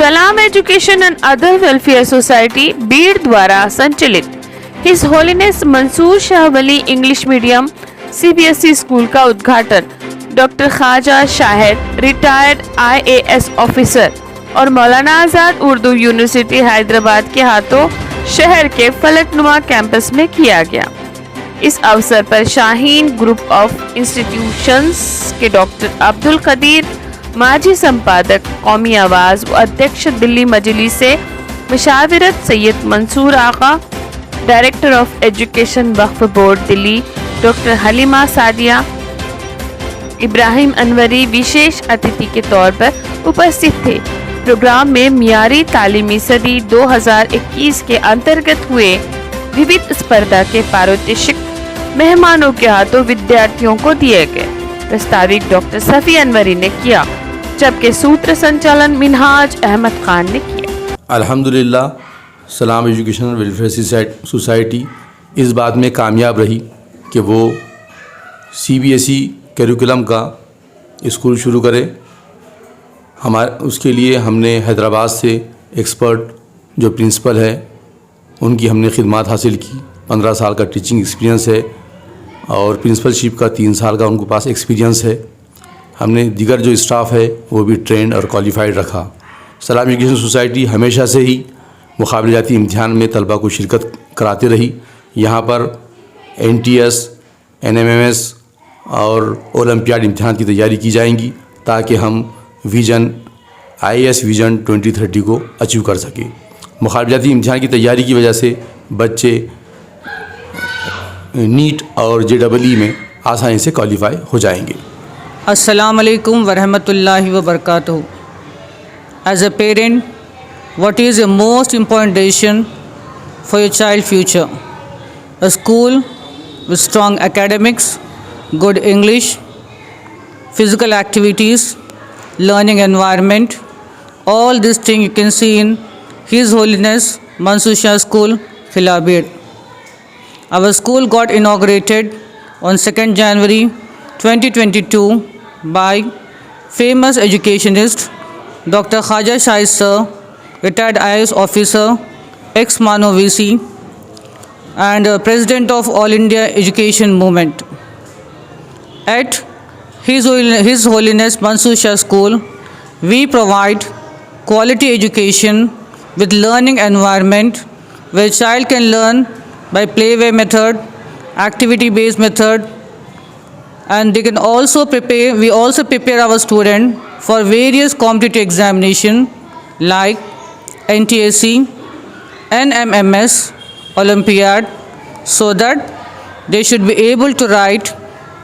सलाम education and other welfare society Beed द्वारा संचालित his holiness Mansoor Shah Wali English medium CBSE school का उद्घाटन doctor Khwaja Shahid retired IAS officer और मौलाना आजाद उर्दू यूनिवर्सिटी हैदराबाद के हाथों शहर के फलकनुमा कैंपस में किया गया। इस अवसर पर शाहीन ग्रुप ऑफ इंस्टीट्यूशंस के डॉक्टर अब्दुल कदीर, माजी संपादक कौमी आवाज व अध्यक्ष दिल्ली मजलिस से मुशाविरत Syed Mansoor Aqa, director of education Waqf board Delhi doctor Halima Sadia, Ibrahim Anwari विशेष अतिथि के तौर पर उपस्थित थे। प्रोग्राम में मियारी तालीमी सदी 2021 के अंतर्गत हुए विविध स्पर्धा के पारितोषिक मेहमानों के हाथों विद्यार्थियों को दिए गए। प्रस्तावित डॉक्टर सफी अनवरी ने किया, जबकि सूत्र संचालन मिनहाज अहमद खान ने किया। अल्हम्दुलिल्लाह सलाम एजुकेशन वेलफेयर सोसाइटी इस बात में कामयाब रही कि वो CBSE करिकुलम का स्कूल शुरू करे। उसके लिए हमने हैदराबाद से एक्सपर्ट जो प्रिंसिपल है उनकी हमने खिदमत हासिल की। 15 साल का टीचिंग एक्सपीरियंस है और प्रिंसिपलशिप का 3 साल का उनके पास एक्सपीरियंस है। हमने दीगर जो स्टाफ है वो भी ट्रेंड और क्वालिफाइड रखा। सलाम एजुकेशन सोसाइटी हमेशा से ही मुकाबलेजाती इम्तिहान में तलबा को शिरकत कराती रही। यहाँ पर NTS, NMMS और ओलंपियाड इम्तिहान की तैयारी की जाएंगी ताकि हम IAS विजन 2030 को अचीव कर सकें। मुकाबलेजाती इम्तिहान की तैयारी की वजह से बच्चे नीट और JEE में आसानी से क्वालिफाई हो जाएंगे। अस्सलाम वालेकुम वरहमतुल्लाहि वबरकातुहू। As a parent, what is the most important decision for your child future? A school with strong academics, good English, physical activities, learning environment, all these things you can see in His Holiness Mansoor Shah School, Khilabir. Our school got inaugurated on 2nd January 2022 by famous educationist Dr. Khwaja Shahid sir, retired IAS officer, ex-Mano VC and president of All India Education Movement. At His Holiness Mansoor Shah School, we provide quality education with learning environment where child can learn by playway method, activity-based method, and they can also prepare. We also prepare our student for various competitive examination like NTSC, NMMS, Olympiad, so that they should be able to write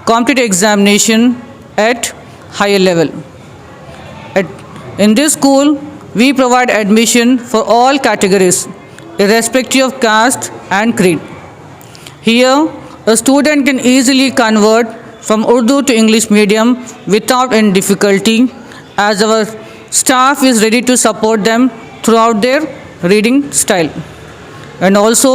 competitive examination at higher level. In this school, we provide admission for all categories, irrespective of caste and creed. Here, a student can easily convert from Urdu to English medium without any difficulty, as our staff is ready to support them throughout their reading style. And also,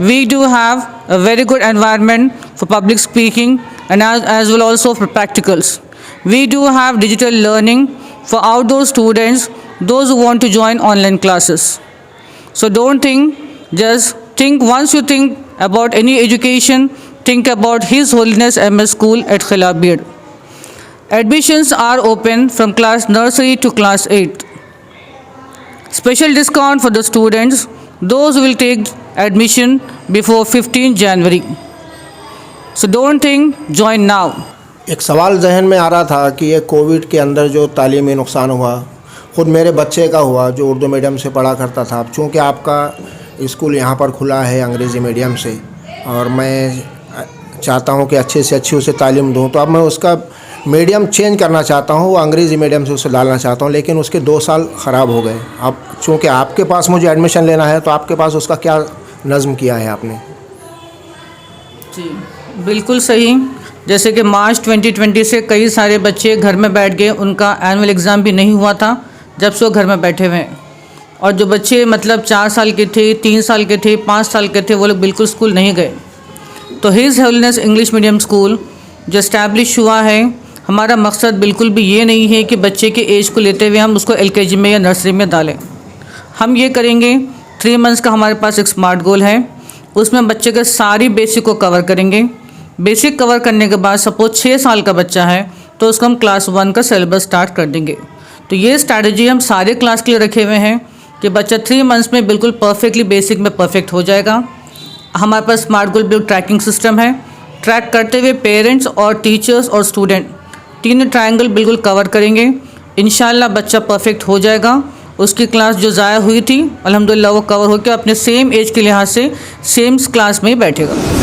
we do have a very good environment for public speaking and as well also for practicals. We do have digital learning for outdoor students, those who want to join online classes. So don't think, just think, once you think about any education, think about His Holiness MS School at Khilabir. Admissions are open from class nursery to class 8. Special discount for the students, those who will take admission before 15 January. So don't think, join now. एक सवाल जहन में आ रहा था कि ये Covid के अंदर जो तालीमी नुकसान हुआ, ख़ुद मेरे बच्चे का हुआ जो उर्दू मीडियम से पढ़ा करता था। अब चूँकि आपका स्कूल यहाँ पर खुला है अंग्रेज़ी मीडियम से और मैं चाहता हूँ कि अच्छे से अच्छी उसे तालीम दूँ, तो अब मैं उसका मीडियम चेंज करना चाहता हूँ, वो अंग्रेज़ी मीडियम से उसे डालना चाहता हूँ, लेकिन उसके 2 साल ख़राब हो गए। अब चूँकि आपके पास मुझे एडमिशन लेना है, तो आपके पास उसका क्या नज़म किया है आपने? जी बिल्कुल सही। जैसे कि मार्च 2020 से कई सारे बच्चे घर में बैठ गए, उनका एनुअल एग्ज़ाम भी नहीं हुआ था जब से वो घर में बैठे हुए हैं। और जो बच्चे मतलब 4 साल के थे, 3 साल के थे, 5 साल के थे, वो लोग बिल्कुल स्कूल नहीं गए। तो his holiness English medium school जो इस्टेब्लिश हुआ है हमारा मकसद बिल्कुल भी ये नहीं है कि बच्चे के एज को लेते हुए हम उसको LKG में या नर्सरी में डालें। हम ये करेंगे 3 मंथ्स का हमारे पास एक स्मार्ट गोल है, उसमें बच्चे के सारी बेसिक को कवर करेंगे। बेसिक कवर करने के बाद सपोज 6 साल का बच्चा है तो उसको हम क्लास 1 का सिलेबस स्टार्ट कर देंगे। तो ये स्ट्रैटेजी हम सारे क्लास के लिए रखे हुए हैं कि बच्चा 3 मंथ्स में बिल्कुल परफेक्टली बेसिक में परफेक्ट हो जाएगा। हमारे पास स्मार्ट गोल बिल्कुल ट्रैकिंग सिस्टम है, ट्रैक करते हुए पेरेंट्स और टीचर्स और स्टूडेंट तीनों ट्रायंगल बिल्कुल कवर करेंगे। इंशाल्लाह बच्चा परफेक्ट हो जाएगा। उसकी क्लास जो ज़ाया हुई थी अल्हम्दुलिल्लाह वो कवर होकर अपने सेम एज के लिहाज से सेम क्लास में ही बैठेगा।